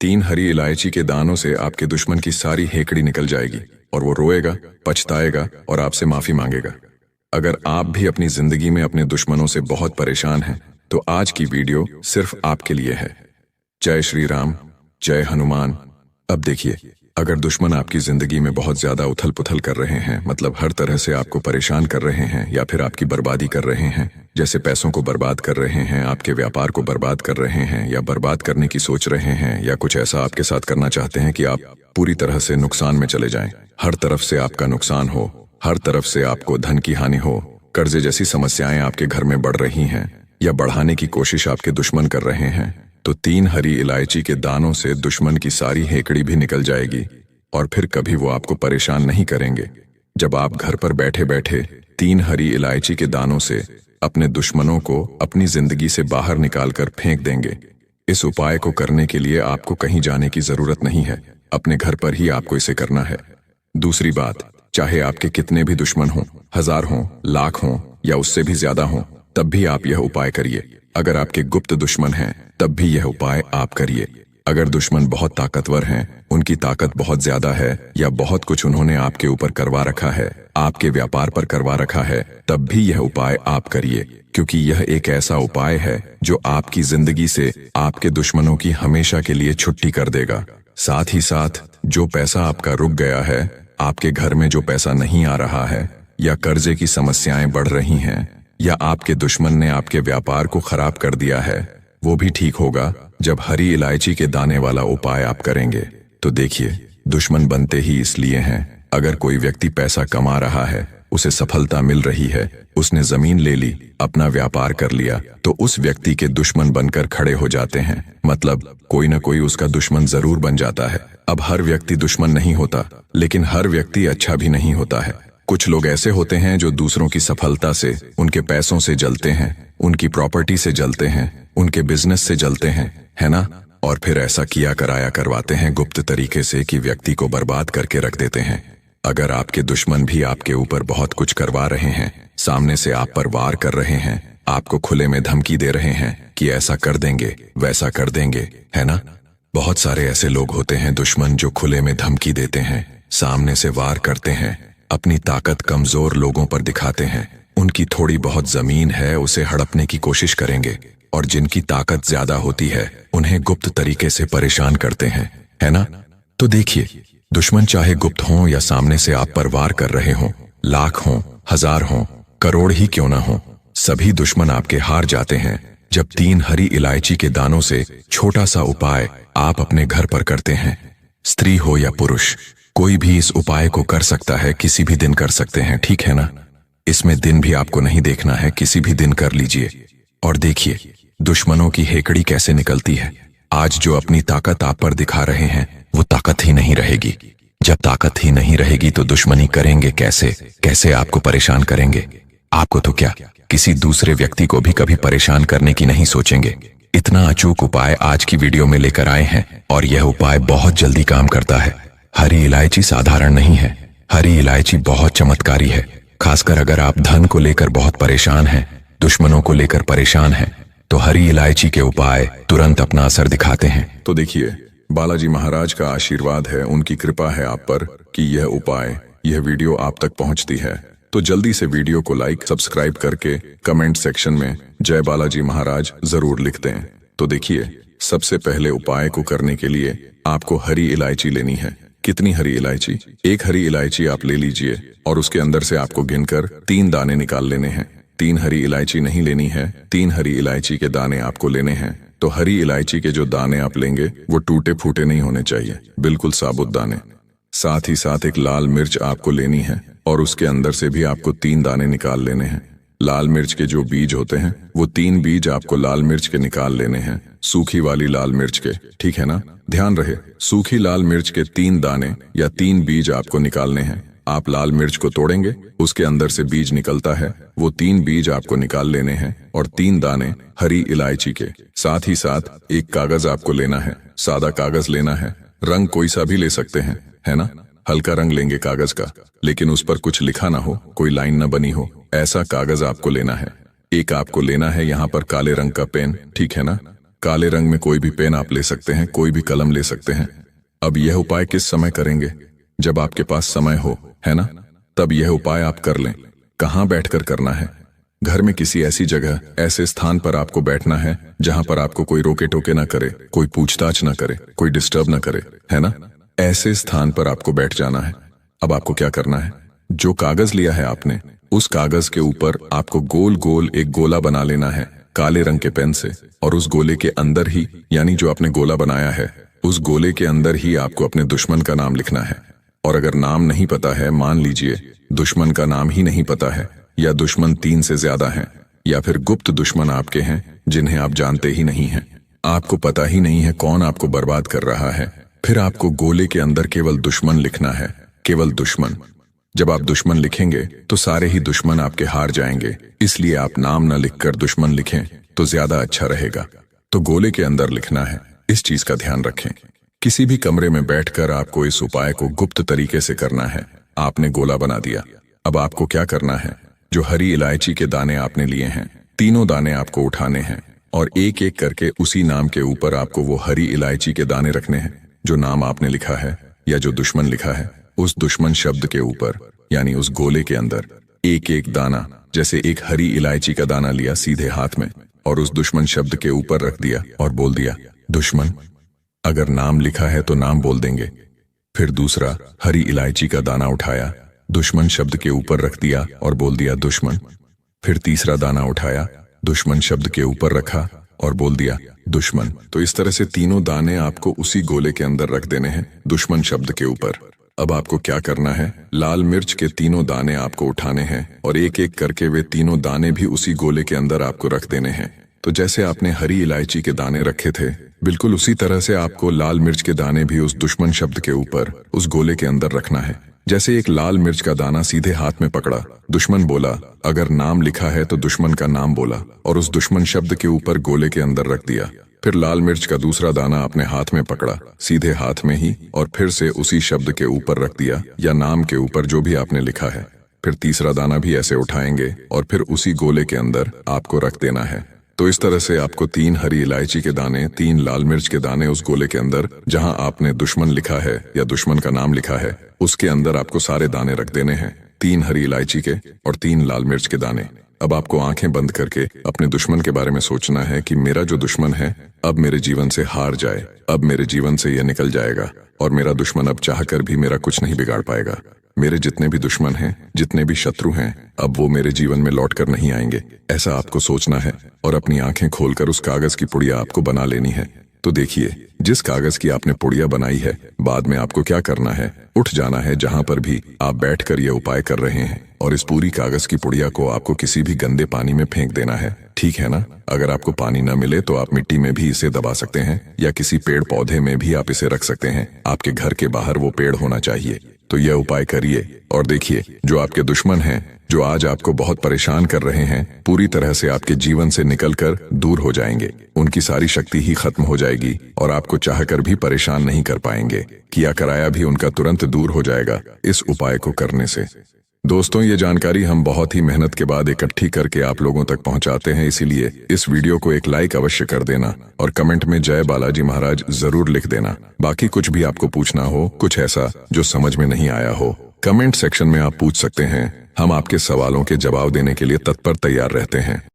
3 हरी इलायची के दानों से आपके दुश्मन की सारी हेकड़ी निकल जाएगी और वो रोएगा, पछताएगा और आपसे माफी मांगेगा। अगर आप भी अपनी जिंदगी में अपने दुश्मनों से बहुत परेशान हैं, तो आज की वीडियो सिर्फ आपके लिए है। जय श्री राम, जय हनुमान। अब देखिए, अगर दुश्मन आपकी जिंदगी में बहुत ज्यादा उथल पुथल कर रहे हैं, मतलब हर तरह से आपको परेशान कर रहे हैं या फिर आपकी बर्बादी कर रहे हैं, जैसे पैसों को बर्बाद कर रहे हैं, आपके व्यापार को बर्बाद कर रहे हैं या बर्बाद करने की सोच रहे हैं, या कुछ ऐसा आपके साथ करना चाहते हैं कि आप पूरी तरह से नुकसान में चले जाएं, हर तरफ से आपका नुकसान हो, हर तरफ से आपको धन की हानि हो, कर्जे जैसी समस्याएं आपके घर में बढ़ रही हैं या बढ़ाने की कोशिश आपके दुश्मन कर रहे हैं, तो 3 हरी इलायची के दानों से दुश्मन की सारी हेकड़ी भी निकल जाएगी और फिर कभी वो आपको परेशान नहीं करेंगे। जब आप घर पर बैठे बैठे 3 हरी इलायची के दानों से अपने दुश्मनों को अपनी जिंदगी से बाहर निकालकर फेंक देंगे। इस उपाय को करने के लिए आपको कहीं जाने की जरूरत नहीं है, अपने घर पर ही आपको इसे करना है। दूसरी बात, चाहे आपके कितने भी दुश्मन हों, 1000 हों, लाख हों या उससे भी ज्यादा हों, तब भी आप यह उपाय करिए। अगर आपके गुप्त दुश्मन हैं, तब भी यह उपाय आप करिए। अगर दुश्मन बहुत ताकतवर हैं, उनकी ताकत बहुत ज्यादा है या बहुत कुछ उन्होंने आपके ऊपर करवा रखा है, आपके व्यापार पर करवा रखा है, तब भी यह उपाय आप करिए, क्योंकि यह एक ऐसा उपाय है जो आपकी जिंदगी से आपके दुश्मनों की हमेशा के लिए छुट्टी कर देगा। साथ ही साथ जो पैसा आपका रुक गया है, आपके घर में जो पैसा नहीं आ रहा है, या कर्जे की समस्याएं बढ़ रही हैं, या आपके दुश्मन ने आपके व्यापार को खराब कर दिया है, वो भी ठीक होगा जब हरी इलायची के दाने वाला उपाय आप करेंगे। तो देखिए, दुश्मन बनते ही इसलिए हैं। अगर कोई व्यक्ति पैसा कमा रहा है, उसे सफलता मिल रही है, उसने जमीन ले ली, अपना व्यापार कर लिया, तो उस व्यक्ति के दुश्मन बनकर खड़े हो जाते हैं। मतलब कोई ना कोई उसका दुश्मन जरूर बन जाता है। अब हर व्यक्ति दुश्मन नहीं होता, लेकिन हर व्यक्ति अच्छा भी नहीं होता है। कुछ लोग ऐसे होते हैं जो दूसरों की सफलता से, उनके पैसों से जलते हैं, उनकी प्रॉपर्टी से जलते हैं, उनके बिजनेस से जलते हैं, है ना? और फिर ऐसा किया कराया करवाते हैं गुप्त तरीके से कि व्यक्ति को बर्बाद करके रख देते हैं। अगर आपके दुश्मन भी आपके ऊपर बहुत कुछ करवा रहे हैं, सामने से आप पर वार कर रहे हैं, आपको खुले में धमकी दे रहे हैं कि ऐसा कर देंगे, वैसा कर देंगे, है ना? बहुत सारे ऐसे लोग होते हैं दुश्मन जो खुले में धमकी देते हैं, सामने से वार करते हैं, अपनी ताकत कमजोर लोगों पर दिखाते हैं, उनकी थोड़ी बहुत जमीन है उसे हड़पने की कोशिश करेंगे, और जिनकी ताकत ज्यादा होती है उन्हें गुप्त तरीके से परेशान करते हैं, है ना? तो देखिए, दुश्मन चाहे गुप्त हों या सामने से आप पर वार कर रहे हों, लाख हों, 1000 हों, करोड़ ही क्यों ना हों, सभी दुश्मन आपके हार जाते हैं जब 3 हरी इलायची के दानों से छोटा सा उपाय आप अपने घर पर करते हैं। स्त्री हो या पुरुष, कोई भी इस उपाय को कर सकता है, किसी भी दिन कर सकते हैं, ठीक है ना? इसमें दिन भी आपको नहीं देखना है, किसी भी दिन कर लीजिए और देखिए दुश्मनों की हेकड़ी कैसे निकलती है। आज जो अपनी ताकत आप पर दिखा रहे हैं, वो ताकत ही नहीं रहेगी। जब ताकत ही नहीं रहेगी तो दुश्मनी करेंगे कैसे? कैसे आपको परेशान करेंगे? आपको तो क्या, किसी दूसरे व्यक्ति को भी कभी परेशान करने की नहीं सोचेंगे। इतना अचूक उपाय आज की वीडियो में लेकर आए हैं और यह उपाय बहुत जल्दी काम करता है। हरी इलायची साधारण नहीं है, हरी इलायची बहुत चमत्कारी है। खासकर अगर आप धन को लेकर बहुत परेशान हैं, दुश्मनों को लेकर परेशान हैं, तो हरी इलायची के उपाय तुरंत अपना असर दिखाते हैं। तो देखिए, बालाजी महाराज का आशीर्वाद है, उनकी कृपा है आप पर कि यह उपाय, यह वीडियो आप तक पहुंचती है। तो जल्दी से वीडियो को लाइक, सब्सक्राइब करके कमेंट सेक्शन में जय बालाजी महाराज जरूर लिख दें। तो देखिए, सबसे पहले उपाय को करने के लिए आपको हरी इलायची लेनी है। कितनी हरी इलायची? 1 हरी इलायची आप ले लीजिए और उसके अंदर से आपको गिनकर 3 दाने निकाल लेने हैं। 3 हरी इलायची नहीं लेनी है, 3 हरी इलायची के दाने आपको लेने हैं। तो हरी इलायची के जो दाने आप लेंगे वो टूटे फूटे नहीं होने चाहिए, बिल्कुल साबुत दाने। साथ ही साथ एक लाल मिर्च आपको लेनी है और उसके अंदर से भी आपको 3 दाने निकाल लेने हैं। लाल मिर्च के जो बीज होते हैं, वो 3 बीज आपको लाल मिर्च के निकाल लेने हैं, सूखी वाली लाल मिर्च के, ठीक है ना? ध्यान रहे, सूखी लाल मिर्च के 3 दाने या 3 बीज आपको निकालने हैं। आप लाल मिर्च को तोड़ेंगे, उसके अंदर से बीज निकलता है, वो 3 बीज आपको निकाल लेने हैं और 3 दाने हरी इलायची के। साथ ही साथ एक कागज आपको लेना है, सादा कागज लेना है, रंग कोई सा भी ले सकते हैं, है ना? हल्का रंग लेंगे कागज का, लेकिन उस पर कुछ लिखा ना हो, कोई लाइन ना बनी हो, ऐसा कागज आपको लेना है। एक आपको लेना है यहाँ पर काले रंग का पेन, ठीक है ना? काले रंग में कोई भी पेन आप ले सकते हैं, कोई भी कलम ले सकते हैं। अब यह उपाय किस समय करेंगे? जब आपके पास समय हो, है ना? तब यह उपाय आप कर लें। कहाँ बैठकर करना है? घर में किसी ऐसी जगह, ऐसे स्थान पर आपको बैठना है जहां पर आपको कोई रोके टोके ना करे, कोई पूछताछ ना करे, कोई डिस्टर्ब ना करे, है ना? ऐसे स्थान पर आपको बैठ जाना है। अब आपको क्या करना है? जो कागज लिया है आपने, उस कागज के ऊपर आपको गोल गोल एक गोला बना लेना है काले रंग के पेन से, और उस गोले के अंदर ही, यानी जो आपने गोला बनाया है, उस गोले के अंदर ही आपको अपने दुश्मन का नाम लिखना है। और अगर नाम नहीं पता है, मान लीजिए दुश्मन का नाम ही नहीं पता है, या दुश्मन 3 से ज्यादा हैं, या फिर गुप्त दुश्मन आपके हैं जिन्हें आप जानते ही नहीं हैं, आपको पता ही नहीं है कौन आपको बर्बाद कर रहा है, फिर आपको गोले के अंदर केवल दुश्मन लिखना है, केवल दुश्मन। जब आप दुश्मन लिखेंगे तो सारे ही दुश्मन आपके हार जाएंगे, इसलिए आप नाम न लिखकर दुश्मन लिखें तो ज्यादा अच्छा रहेगा। तो गोले के अंदर लिखना है, इस चीज का ध्यान रखें। किसी भी कमरे में बैठकर आपको इस उपाय को गुप्त तरीके से करना है। आपने गोला बना दिया। अब आपको क्या करना है? जो हरी इलायची के दाने आपने लिए हैं, तीनों दाने आपको उठाने हैं और एक एक करके उसी नाम के ऊपर आपको वो हरी इलायची के दाने रखने हैं जो नाम आपने लिखा है या जो दुश्मन लिखा है। उस दुश्मन शब्द के ऊपर, यानी उस गोले के अंदर, एक एक दाना, जैसे एक हरी इलायची का दाना लिया सीधे हाथ में और उस दुश्मन शब्द के ऊपर रख दिया और बोल दिया दुश्मन। अगर नाम लिखा है तो नाम बोल देंगे। फिर दूसरा हरी इलायची का दाना उठाया, दुश्मन शब्द के ऊपर रख दिया और बोल दिया दुश्मन। फिर तीसरा दाना उठाया, दुश्मन शब्द के ऊपर रखा और बोल दिया दुश्मन। तो इस तरह से तीनों दाने आपको उसी गोले के अंदर रख देने हैं, दुश्मन शब्द के ऊपर। अब आपको क्या करना है? लाल मिर्च के तीनों दाने आपको उठाने हैं और एक एक करके वे तीनों दाने भी उसी गोले के अंदर आपको रख देने हैं। तो जैसे आपने हरी इलायची के दाने रखे थे, बिल्कुल उसी तरह से आपको लाल मिर्च के दाने भी उस दुश्मन शब्द के ऊपर, उस गोले के अंदर रखना है। जैसे एक लाल मिर्च का दाना सीधे हाथ में पकड़ा, दुश्मन बोला, अगर नाम लिखा है तो दुश्मन का नाम बोला और उस दुश्मन शब्द के ऊपर गोले के अंदर रख दिया। फिर लाल मिर्च का दूसरा दाना अपने हाथ में पकड़ा, सीधे हाथ में ही, और फिर से उसी शब्द के ऊपर रख दिया या नाम के ऊपर जो भी आपने लिखा है। फिर तीसरा दाना भी ऐसे उठाएंगे और फिर उसी गोले के अंदर आपको रख देना है। तो इस तरह से आपको 3 हरी इलायची के दाने, 3 लाल मिर्च के दाने उस गोले के अंदर, जहां आपने दुश्मन लिखा है या दुश्मन का नाम लिखा है, उसके अंदर आपको सारे दाने रख देने हैं, 3 हरी इलायची के और 3 लाल मिर्च के दाने। अब आपको आंखें बंद करके अपने दुश्मन के बारे में सोचना है कि मेरा जो दुश्मन है अब मेरे जीवन से हार जाए, अब मेरे जीवन से यह निकल जाएगा और मेरा दुश्मन अब चाहकर भी मेरा कुछ नहीं बिगाड़ पाएगा। मेरे जितने भी दुश्मन हैं, जितने भी शत्रु हैं, अब वो मेरे जीवन में लौट कर नहीं आएंगे। ऐसा आपको सोचना है और अपनी आंखें खोलकर उस कागज की पुड़िया आपको बना लेनी है। तो देखिए, जिस कागज की आपने पुड़िया बनाई है, बाद में आपको क्या करना है? उठ जाना है जहां पर भी आप बैठकर यह उपाय कर रहे हैं और इस पूरी कागज की पुड़िया को आपको किसी भी गंदे पानी में फेंक देना है। ठीक है ना? अगर आपको पानी न मिले तो आप मिट्टी में भी इसे दबा सकते हैं या किसी पेड़ पौधे में भी आप इसे रख सकते हैं। आपके घर के बाहर वो पेड़ होना चाहिए। तो यह उपाय करिए और देखिए, जो आपके दुश्मन हैं, जो आज आपको बहुत परेशान कर रहे हैं, पूरी तरह से आपके जीवन से निकलकर दूर हो जाएंगे। उनकी सारी शक्ति ही खत्म हो जाएगी और आपको चाहकर भी परेशान नहीं कर पाएंगे। किया कराया भी उनका तुरंत दूर हो जाएगा इस उपाय को करने से। दोस्तों, ये जानकारी हम बहुत ही मेहनत के बाद इकट्ठी करके आप लोगों तक पहुंचाते हैं, इसीलिए इस वीडियो को एक लाइक अवश्य कर देना और कमेंट में जय बालाजी महाराज जरूर लिख देना। बाकी कुछ भी आपको पूछना हो, कुछ ऐसा जो समझ में नहीं आया हो, कमेंट सेक्शन में आप पूछ सकते हैं। हम आपके सवालों के जवाब देने के लिए तत्पर तैयार रहते हैं।